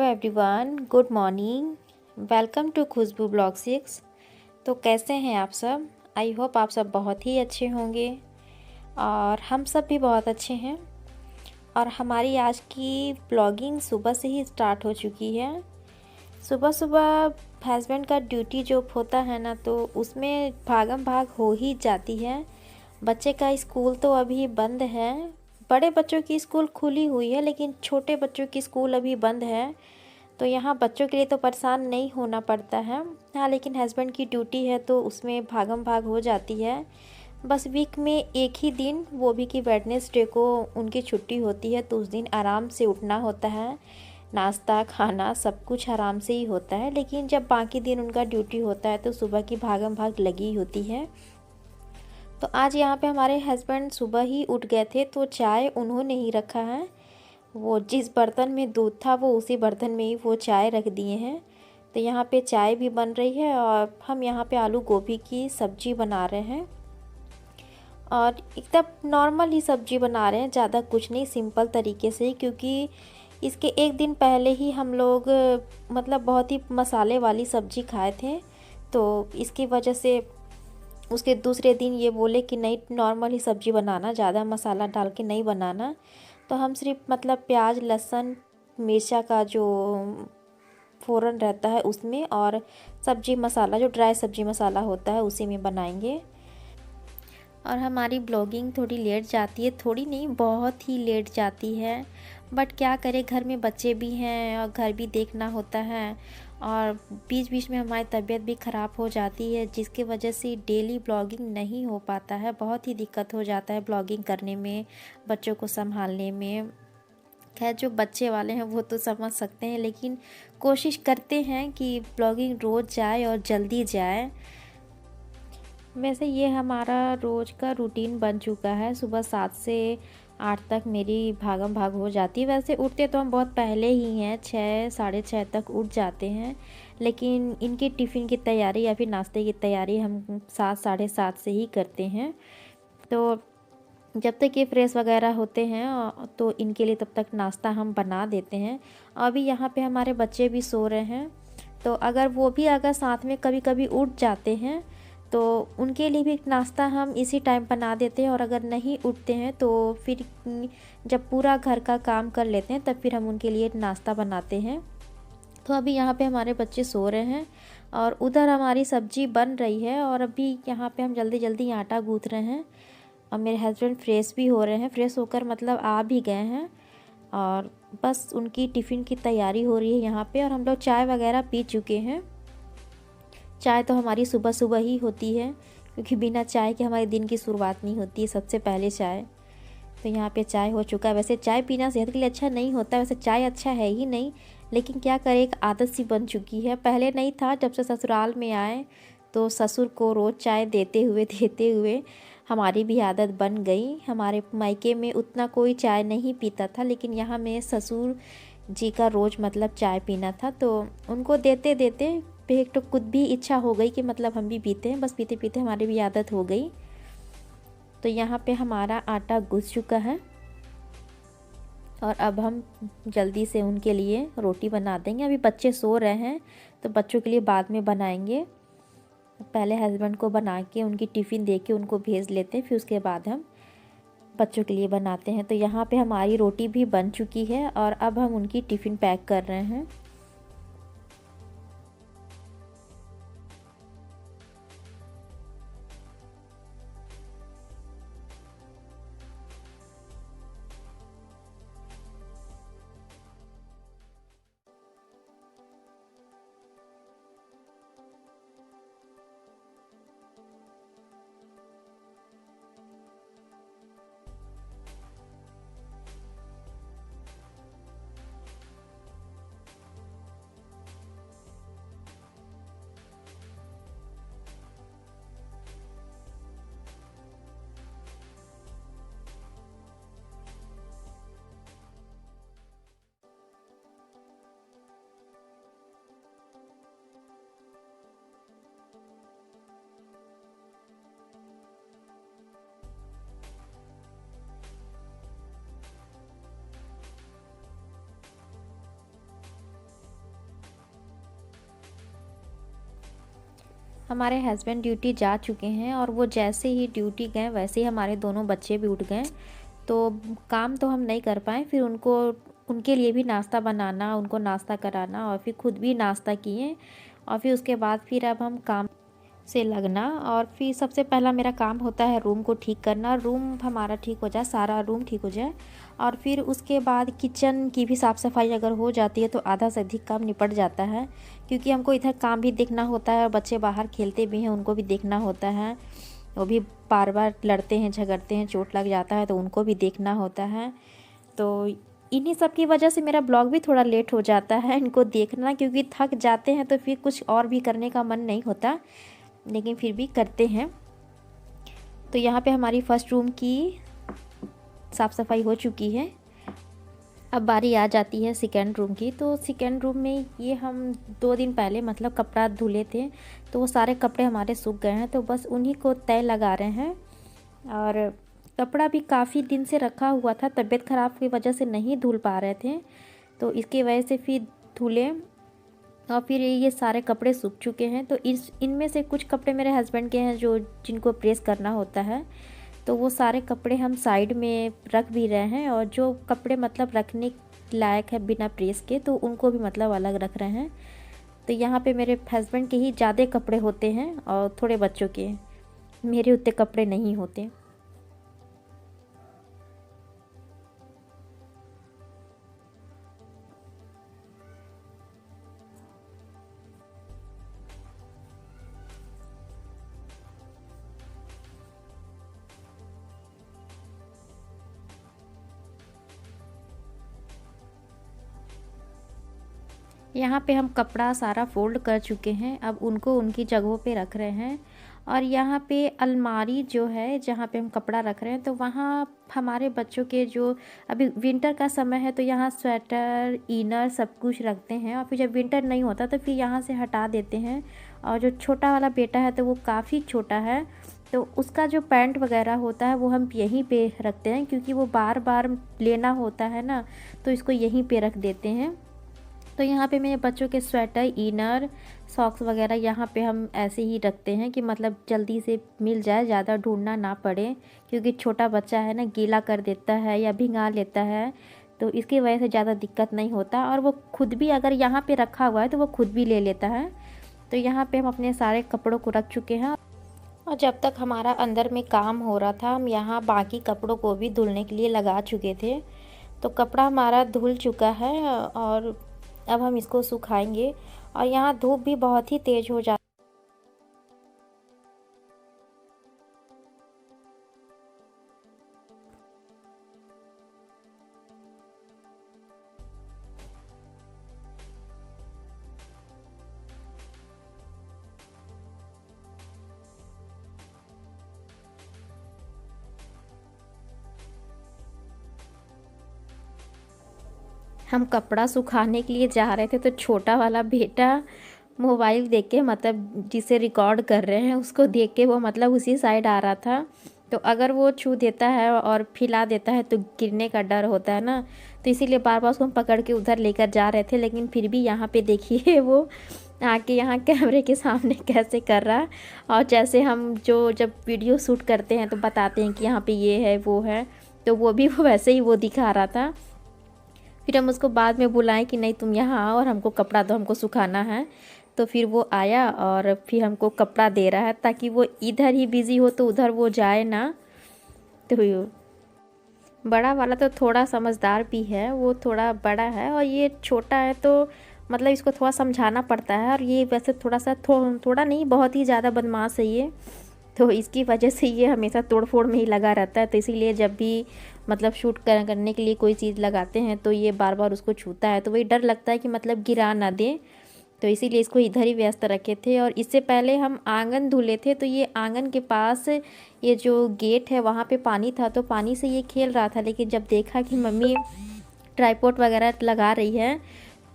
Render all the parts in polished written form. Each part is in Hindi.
Everyone, good morning. Welcome to Khushbu blog 6। तो कैसे हैं आप सब? आई होप आप सब बहुत ही अच्छे होंगे और हम सब भी बहुत अच्छे हैं। और हमारी आज की ब्लॉगिंग सुबह से ही स्टार्ट हो चुकी है। सुबह सुबह हस्बैंड का ड्यूटी जो होता है ना, तो उसमें भागम भाग हो ही जाती है। बच्चे का स्कूल तो अभी बंद है। बड़े बच्चों की स्कूल खुली हुई है, लेकिन छोटे बच्चों की स्कूल अभी बंद है। तो यहाँ बच्चों के लिए तो परेशान नहीं होना पड़ता है। हाँ, लेकिन हस्बैंड की ड्यूटी है तो उसमें भागम भाग हो जाती है। बस वीक में एक ही दिन, वो भी कि वेडनेसडे को उनकी छुट्टी होती है, तो उस दिन आराम से उठना होता है। नाश्ता खाना सब कुछ आराम से ही होता है। लेकिन जब बाकी दिन उनका ड्यूटी होता है तो सुबह की भागम भाग लगी होती है। तो आज यहाँ पे हमारे हस्बैंड सुबह ही उठ गए थे, तो चाय उन्होंने ही रखा है। वो जिस बर्तन में दूध था वो उसी बर्तन में ही वो चाय रख दिए हैं। तो यहाँ पे चाय भी बन रही है और हम यहाँ पे आलू गोभी की सब्ज़ी बना रहे हैं। और एकदम नॉर्मल ही सब्ज़ी बना रहे हैं, ज़्यादा कुछ नहीं, सिंपल तरीके से। क्योंकि इसके एक दिन पहले ही हम लोग मतलब बहुत ही मसाले वाली सब्ज़ी खाए थे, तो इसकी वजह से उसके दूसरे दिन ये बोले कि नहीं, नॉर्मल ही सब्ज़ी बनाना, ज़्यादा मसाला डाल के नहीं बनाना। तो हम सिर्फ मतलब प्याज लहसुन मिर्चा का जो फ़ौरन रहता है उसमें, और सब्ज़ी मसाला जो ड्राई सब्ज़ी मसाला होता है उसी में बनाएंगे। और हमारी ब्लॉगिंग थोड़ी लेट जाती है, थोड़ी नहीं बहुत ही लेट जाती है। बट क्या करें, घर में बच्चे भी हैं और घर भी देखना होता है। और बीच बीच में हमारी तबीयत भी ख़राब हो जाती है, जिसकी वजह से डेली ब्लॉगिंग नहीं हो पाता है। बहुत ही दिक्कत हो जाता है ब्लॉगिंग करने में, बच्चों को संभालने में। खैर, जो बच्चे वाले हैं वो तो समझ सकते हैं, लेकिन कोशिश करते हैं कि ब्लॉगिंग रोज़ जाए और जल्दी जाए। वैसे ये हमारा रोज़ का रूटीन बन चुका है। सुबह 7 से 8 तक मेरी भागम भाग हो जाती है। वैसे उठते तो हम बहुत पहले ही हैं, 6 साढ़े 6 तक उठ जाते हैं। लेकिन इनकी टिफ़िन की तैयारी या फिर नाश्ते की तैयारी हम 7 साढ़े 7 से ही करते हैं। तो जब तक ये फ्रेश वगैरह होते हैं तो इनके लिए तब तक नाश्ता हम बना देते हैं। अभी यहाँ पे हमारे बच्चे भी सो रहे हैं, तो अगर वो भी अगर साथ में कभी कभी उठ जाते हैं तो उनके लिए भी नाश्ता हम इसी टाइम बना देते हैं। और अगर नहीं उठते हैं तो फिर जब पूरा घर का काम कर लेते हैं तब फिर हम उनके लिए नाश्ता बनाते हैं। तो अभी यहाँ पे हमारे बच्चे सो रहे हैं और उधर हमारी सब्जी बन रही है। और अभी यहाँ पे हम जल्दी जल्दी आटा गूँथ रहे हैं। और मेरे हस्बैंड फ्रेश भी हो रहे हैं, फ्रेश होकर मतलब आ भी गए हैं। और बस उनकी टिफ़िन की तैयारी हो रही है यहाँ पे। और हम लोग चाय वगैरह पी चुके हैं। चाय तो हमारी सुबह सुबह ही होती है, क्योंकि बिना चाय के हमारे दिन की शुरुआत नहीं होती है, सबसे पहले चाय। तो यहाँ पे चाय हो चुका है। वैसे चाय पीना सेहत के लिए अच्छा नहीं होता, वैसे चाय अच्छा है ही नहीं, लेकिन क्या करें, एक आदत सी बन चुकी है। पहले नहीं था, जब से ससुराल में आए तो ससुर को रोज़ चाय देते हुए हमारी भी आदत बन गई। हमारे मायके में उतना कोई चाय नहीं पीता था, लेकिन यहाँ मेरे ससुर जी का रोज़ मतलब चाय पीना था, तो उनको देते देते फिर एक तो खुद भी इच्छा हो गई कि मतलब हम भी पीते हैं। बस पीते पीते हमारी भी आदत हो गई। तो यहाँ पे हमारा आटा गूँथ चुका है और अब हम जल्दी से उनके लिए रोटी बना देंगे। अभी बच्चे सो रहे हैं तो बच्चों के लिए बाद में बनाएंगे। पहले हस्बैंड को बना के उनकी टिफ़िन दे के उनको भेज लेते हैं, फिर उसके बाद हम बच्चों के लिए बनाते हैं। तो यहाँ पे हमारी रोटी भी बन चुकी है और अब हम उनकी टिफ़िन पैक कर रहे हैं। हमारे हस्बैंड ड्यूटी जा चुके हैं और वो जैसे ही ड्यूटी गए वैसे ही हमारे दोनों बच्चे भी उठ गए। तो काम तो हम नहीं कर पाए, फिर उनके लिए भी नाश्ता बनाना, उनको नाश्ता कराना और फिर खुद भी नाश्ता किए। और फिर उसके बाद फिर अब हम काम से लगना। और फिर सबसे पहला मेरा काम होता है रूम को ठीक करना। रूम हमारा ठीक हो जाए, सारा रूम ठीक हो जाए, और फिर उसके बाद किचन की भी साफ़ सफाई अगर हो जाती है तो आधा से अधिक काम निपट जाता है। क्योंकि हमको इधर काम भी देखना होता है, बच्चे बाहर खेलते भी हैं, उनको भी देखना होता है। वो भी बार बार लड़ते हैं, झगड़ते हैं, चोट लग जाता है तो उनको भी देखना होता है। तो इन्हीं सब की वजह से मेरा ब्लॉग भी थोड़ा लेट हो जाता है, इनको देखना, क्योंकि थक जाते हैं तो फिर कुछ और भी करने का मन नहीं होता, लेकिन फिर भी करते हैं। तो यहाँ पे हमारी फर्स्ट रूम की साफ़ सफाई हो चुकी है। अब बारी आ जाती है सेकेंड रूम की। तो सेकेंड रूम में ये हम 2 दिन पहले मतलब कपड़ा धुले थे, तो वो सारे कपड़े हमारे सूख गए हैं, तो बस उन्हीं को तय लगा रहे हैं। और कपड़ा भी काफ़ी दिन से रखा हुआ था, तबीयत ख़राब की वजह से नहीं धुल पा रहे थे, तो इसकी वजह से फिर धुले और फिर ये सारे कपड़े सूख चुके हैं। तो इनमें से कुछ कपड़े मेरे हस्बैंड के हैं जो जिनको प्रेस करना होता है, तो वो सारे कपड़े हम साइड में रख भी रहे हैं। और जो कपड़े मतलब रखने लायक है बिना प्रेस के, तो उनको भी मतलब अलग रख रहे हैं। तो यहाँ पे मेरे हस्बैंड के ही ज़्यादा कपड़े होते हैं और थोड़े बच्चों के, मेरे उतने कपड़े नहीं होते। यहाँ पे हम कपड़ा सारा फ़ोल्ड कर चुके हैं, अब उनको उनकी जगहों पे रख रहे हैं। और यहाँ पे अलमारी जो है जहाँ पे हम कपड़ा रख रहे हैं, तो वहाँ हमारे बच्चों के जो अभी विंटर का समय है तो यहाँ स्वेटर, इनर सब कुछ रखते हैं। और फिर जब विंटर नहीं होता तो फिर यहाँ से हटा देते हैं। और जो छोटा वाला बेटा है तो वो काफ़ी छोटा है, तो उसका जो पैंट वगैरह होता है वो हम यहीं पे रखते हैं, क्योंकि वो बार बार लेना होता है ना, तो इसको यहीं पे रख देते हैं। तो यहाँ पे मेरे बच्चों के स्वेटर, इनर, सॉक्स वगैरह यहाँ पे हम ऐसे ही रखते हैं कि मतलब जल्दी से मिल जाए, ज़्यादा ढूंढना ना पड़े, क्योंकि छोटा बच्चा है ना, गीला कर देता है या भिंगा लेता है, तो इसकी वजह से ज़्यादा दिक्कत नहीं होता। और वो खुद भी अगर यहाँ पे रखा हुआ है तो वो खुद भी ले लेता है। तो यहाँ पे हम अपने सारे कपड़ों को रख चुके हैं। और जब तक हमारा अंदर में काम हो रहा था, हम यहाँ बाकी कपड़ों को भी धुलने के लिए लगा चुके थे। तो कपड़ा हमारा धुल चुका है और अब हम इसको सुखाएंगे। और यहाँ धूप भी बहुत ही तेज़ हो जाती है। हम कपड़ा सुखाने के लिए जा रहे थे तो छोटा वाला बेटा मोबाइल देख के, मतलब जिसे रिकॉर्ड कर रहे हैं उसको देख के, वो मतलब उसी साइड आ रहा था। तो अगर वो छू देता है और फैला देता है तो गिरने का डर होता है ना, तो इसीलिए बार बार उसको हम पकड़ के उधर लेकर जा रहे थे। लेकिन फिर भी यहाँ पे देखिए वो आके यहाँ कैमरे के सामने कैसे कर रहा है। और जैसे हम जो जब वीडियो शूट करते हैं तो बताते हैं कि यहाँ पे ये है वो है, तो वो भी वो वैसे ही वो दिखा रहा था। फिर हम उसको बाद में बुलाएं कि नहीं तुम यहाँ आओ और हमको कपड़ा दो, हमको सुखाना है। तो फिर वो आया और फिर हमको कपड़ा दे रहा है, ताकि वो इधर ही बिज़ी हो तो उधर वो जाए ना। तो बड़ा वाला तो थोड़ा समझदार भी है, वो थोड़ा बड़ा है और ये छोटा है, तो मतलब इसको थोड़ा समझाना पड़ता है। और ये वैसे थोड़ा सा थोड़ा नहीं, बहुत ही ज़्यादा बदमाश है ये, तो इसकी वजह से ये हमेशा तोड़ फोड़ में ही लगा रहता है। तो इसीलिए जब भी मतलब शूट करने के लिए कोई चीज़ लगाते हैं तो ये बार बार उसको छूता है, तो वही डर लगता है कि मतलब गिरा ना दे, तो इसीलिए इसको इधर ही व्यस्त रखे थे। और इससे पहले हम आंगन धुले थे, तो ये आंगन के पास ये जो गेट है वहाँ पे पानी था, तो पानी से ये खेल रहा था। लेकिन जब देखा कि मम्मी ट्राइपॉड वगैरह लगा रही है,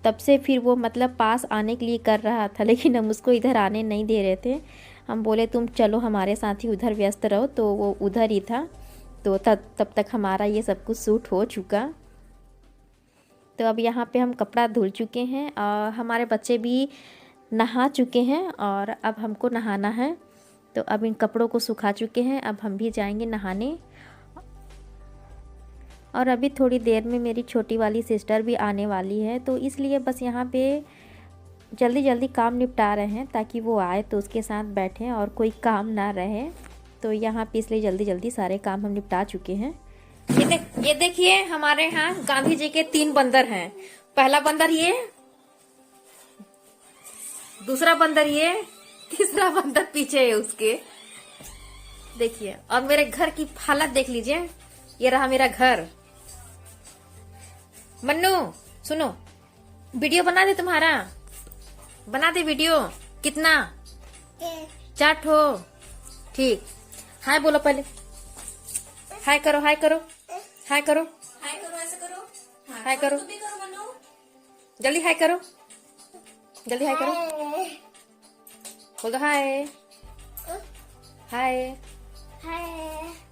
तब से फिर वो मतलब पास आने के लिए कर रहा था, लेकिन हम उसको इधर आने नहीं दे रहे थे। हम बोले तुम चलो हमारे साथ ही उधर व्यस्त रहो, तो वो उधर ही था। तो तब तक हमारा ये सब कुछ सूट हो चुका। तो अब यहाँ पे हम कपड़ा धुल चुके हैं और हमारे बच्चे भी नहा चुके हैं और अब हमको नहाना है। तो अब इन कपड़ों को सुखा चुके हैं, अब हम भी जाएंगे नहाने। और अभी थोड़ी देर में मेरी छोटी वाली सिस्टर भी आने वाली है, तो इसलिए बस यहाँ पे जल्दी जल्दी काम निपटा रहे हैं ताकि वो आए तो उसके साथ बैठें और कोई काम ना रहे। तो यहाँ पे इसलिए जल्दी जल्दी सारे काम हम निपटा चुके हैं। ये देखिए हमारे यहाँ गांधी जी के 3 बंदर हैं। पहला बंदर ये, दूसरा बंदर ये, तीसरा बंदर पीछे है उसके। देखिए, और मेरे घर की हालत देख लीजिए। ये रहा मेरा घर। मन्नू सुनो, वीडियो बना दे, तुम्हारा बना दे वीडियो। कितना? 4 ठो। ठीक, हाय बोलो पहले। हाय करो, हाय करो, हाय करो, हाय करो, ऐसे करो, हाय करो, जल्दी हाय करो, जल्दी हाय करो, बोल दो हाय, हाय,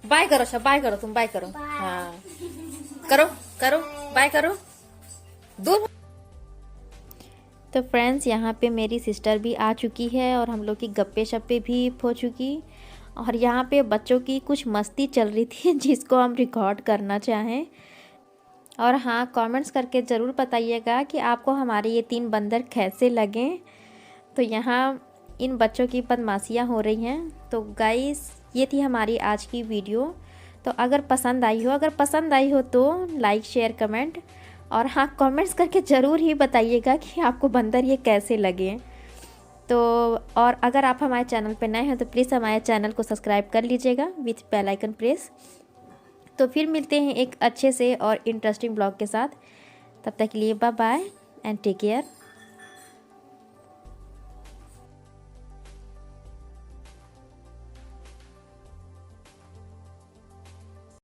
बाय करो। सब बाय करो, तुम बाय करो। हाँ करो करो, बाय करो, दूर। तो फ्रेंड्स, यहाँ पे मेरी सिस्टर भी आ चुकी है और हम लोग की गप्पे शप्पे भी हो चुकी। और यहाँ पे बच्चों की कुछ मस्ती चल रही थी जिसको हम रिकॉर्ड करना चाहें। और हाँ, कमेंट्स करके ज़रूर बताइएगा कि आपको हमारे ये 3 बंदर कैसे लगे। तो यहाँ इन बच्चों की बदमाशियाँ हो रही हैं। तो गाइस, ये थी हमारी आज की वीडियो। तो अगर पसंद आई हो तो लाइक शेयर कमेंट, और हाँ, कमेंट्स करके ज़रूर ही बताइएगा कि आपको बंदर ये कैसे लगे। तो और अगर आप हमारे चैनल पर नए हैं तो प्लीज़ हमारे चैनल को सब्सक्राइब कर लीजिएगा विथ बेल आइकन प्रेस। तो फिर मिलते हैं एक अच्छे से और इंटरेस्टिंग ब्लॉग के साथ। तब तक के लिए bye bye and take care.